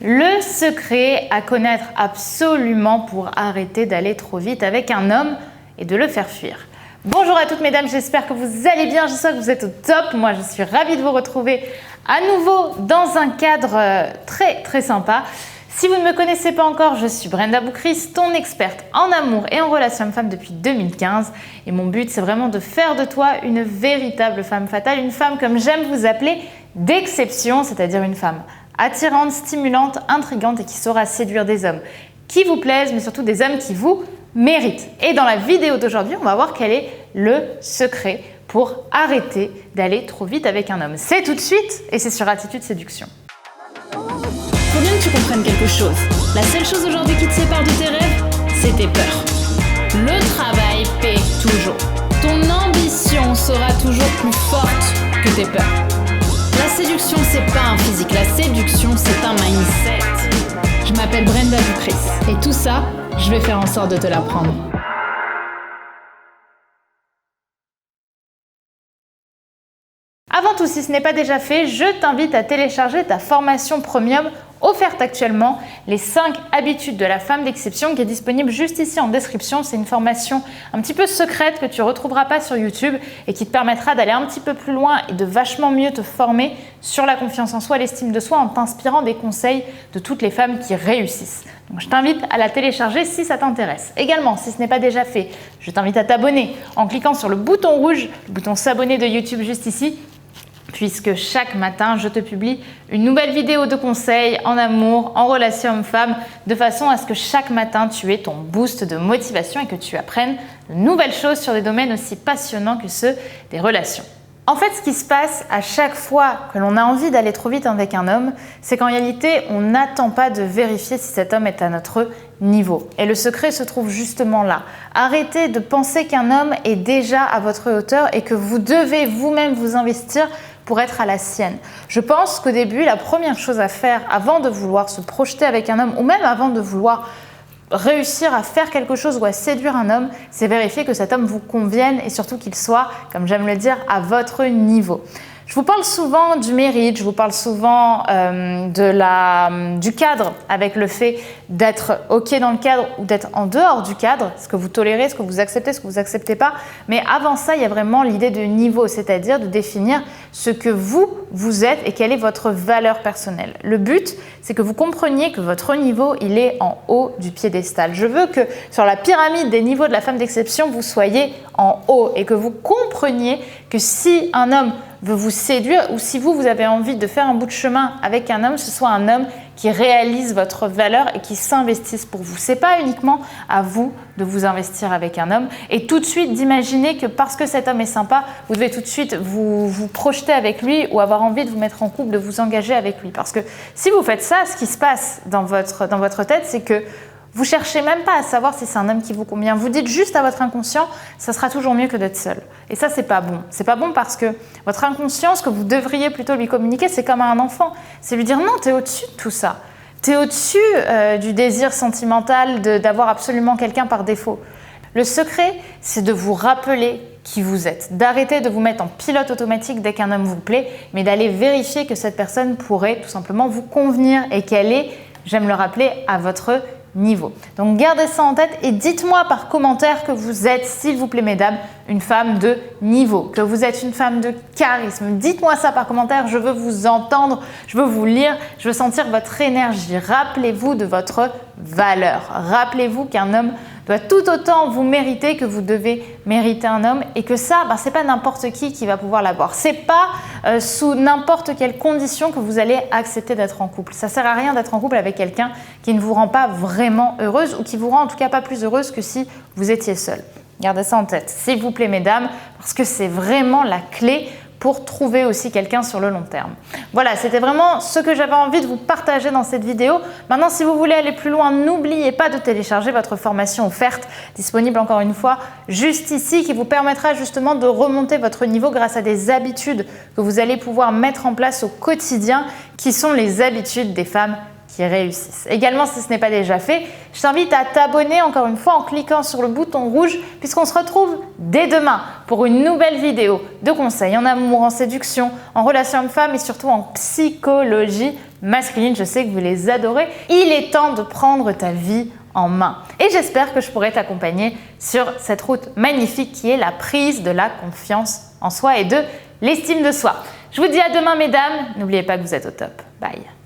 Le secret à connaître absolument pour arrêter d'aller trop vite avec un homme et de le faire fuir. Bonjour à toutes mesdames, j'espère que vous allez bien, j'espère que vous êtes au top. Moi je suis ravie de vous retrouver à nouveau dans un cadre très sympa. Si vous ne me connaissez pas encore, je suis Brenda Boucris, ton experte en amour et en relations hommes-femmes depuis 2015. Et mon but, c'est vraiment de faire de toi une véritable femme fatale, une femme comme j'aime vous appeler d'exception, c'est-à-dire une femme attirante, stimulante, intrigante et qui saura séduire des hommes qui vous plaisent, mais surtout des hommes qui vous méritent. Et dans la vidéo d'aujourd'hui, on va voir quel est le secret pour arrêter d'aller trop vite avec un homme. C'est tout de suite et c'est sur Attitude Séduction. Faut bien que tu comprennes quelque chose. La seule chose aujourd'hui qui te sépare de tes rêves, c'est tes peurs. Le travail paie toujours. Ton ambition sera toujours plus forte que tes peurs. La séduction, c'est pas un physique. La séduction, c'est un mindset. Je m'appelle Brenda Boucris. Et tout ça, je vais faire en sorte de te l'apprendre. Avant tout, si ce n'est pas déjà fait, je t'invite à télécharger ta formation premium offerte actuellement, les 5 habitudes de la femme d'exception, qui est disponible juste ici en description. C'est une formation un petit peu secrète que tu ne retrouveras pas sur YouTube et qui te permettra d'aller un petit peu plus loin et de vachement mieux te former sur la confiance en soi, l'estime de soi, en t'inspirant des conseils de toutes les femmes qui réussissent. Donc, je t'invite à la télécharger si ça t'intéresse. Également, si ce n'est pas déjà fait, je t'invite à t'abonner en cliquant sur le bouton rouge, le bouton s'abonner de YouTube juste ici, puisque chaque matin, je te publie une nouvelle vidéo de conseils en amour, en relation homme-femme, de façon à ce que chaque matin, tu aies ton boost de motivation et que tu apprennes de nouvelles choses sur des domaines aussi passionnants que ceux des relations. En fait, ce qui se passe à chaque fois que l'on a envie d'aller trop vite avec un homme, c'est qu'en réalité, on n'attend pas de vérifier si cet homme est à notre niveau. Et le secret se trouve justement là. Arrêtez de penser qu'un homme est déjà à votre hauteur et que vous devez vous-même vous investir pour être à la sienne. Je pense qu'au début, la première chose à faire avant de vouloir se projeter avec un homme ou même avant de vouloir réussir à faire quelque chose ou à séduire un homme, c'est vérifier que cet homme vous convienne et surtout qu'il soit, comme j'aime le dire, à votre niveau. Je vous parle souvent du mérite, je vous parle souvent du cadre, avec le fait d'être OK dans le cadre ou d'être en dehors du cadre, ce que vous tolérez, ce que vous acceptez, ce que vous n'acceptez pas. Mais avant ça, il y a vraiment l'idée de niveau, c'est-à-dire de définir ce que vous êtes et quelle est votre valeur personnelle. Le but, c'est que vous compreniez que votre niveau, il est en haut du piédestal. Je veux que sur la pyramide des niveaux de la femme d'exception, vous soyez en haut et que vous compreniez que si un homme veut vous séduire ou si vous avez envie de faire un bout de chemin avec un homme, ce soit un homme qui réalise votre valeur et qui s'investisse pour vous. C'est pas uniquement à vous de vous investir avec un homme et tout de suite d'imaginer que parce que cet homme est sympa, vous devez tout de suite vous projeter avec lui ou avoir envie de vous mettre en couple, de vous engager avec lui. Parce que si vous faites ça, ce qui se passe dans votre tête, c'est que vous cherchez même pas à savoir si c'est un homme qui vous convient. Vous dites juste à votre inconscient, ça sera toujours mieux que d'être seul. Et ça, c'est pas bon. C'est pas bon parce que votre inconscient, ce que vous devriez plutôt lui communiquer, c'est comme à un enfant. C'est lui dire non, t'es au-dessus de tout ça. T'es au-dessus du désir sentimental d'avoir absolument quelqu'un par défaut. Le secret, c'est de vous rappeler qui vous êtes, d'arrêter de vous mettre en pilote automatique dès qu'un homme vous plaît, mais d'aller vérifier que cette personne pourrait tout simplement vous convenir et qu'elle est, j'aime le rappeler, à votre niveau. Donc gardez ça en tête et dites-moi par commentaire que vous êtes, s'il vous plaît mesdames, une femme de niveau, que vous êtes une femme de charisme. Dites-moi ça par commentaire, je veux vous entendre, je veux vous lire, je veux sentir votre énergie. Rappelez-vous de votre valeur. Rappelez-vous qu'un homme doit tout autant vous mériter que vous devez mériter un homme et que ça, c'est pas n'importe qui va pouvoir l'avoir. C'est pas sous n'importe quelle condition que vous allez accepter d'être en couple. Ça sert à rien d'être en couple avec quelqu'un qui ne vous rend pas vraiment heureuse ou qui vous rend en tout cas pas plus heureuse que si vous étiez seule. Gardez ça en tête, s'il vous plaît mesdames, parce que c'est vraiment la clé pour trouver aussi quelqu'un sur le long terme. Voilà, c'était vraiment ce que j'avais envie de vous partager dans cette vidéo. Maintenant, si vous voulez aller plus loin, n'oubliez pas de télécharger votre formation offerte, disponible encore une fois juste ici, qui vous permettra justement de remonter votre niveau grâce à des habitudes que vous allez pouvoir mettre en place au quotidien, qui sont les habitudes des femmes qui réussissent. Également, si ce n'est pas déjà fait, je t'invite à t'abonner encore une fois en cliquant sur le bouton rouge puisqu'on se retrouve dès demain pour une nouvelle vidéo de conseils en amour, en séduction, en relation homme-femme et surtout en psychologie masculine. Je sais que vous les adorez. Il est temps de prendre ta vie en main. Et j'espère que je pourrai t'accompagner sur cette route magnifique qui est la prise de la confiance en soi et de l'estime de soi. Je vous dis à demain mesdames. N'oubliez pas que vous êtes au top. Bye.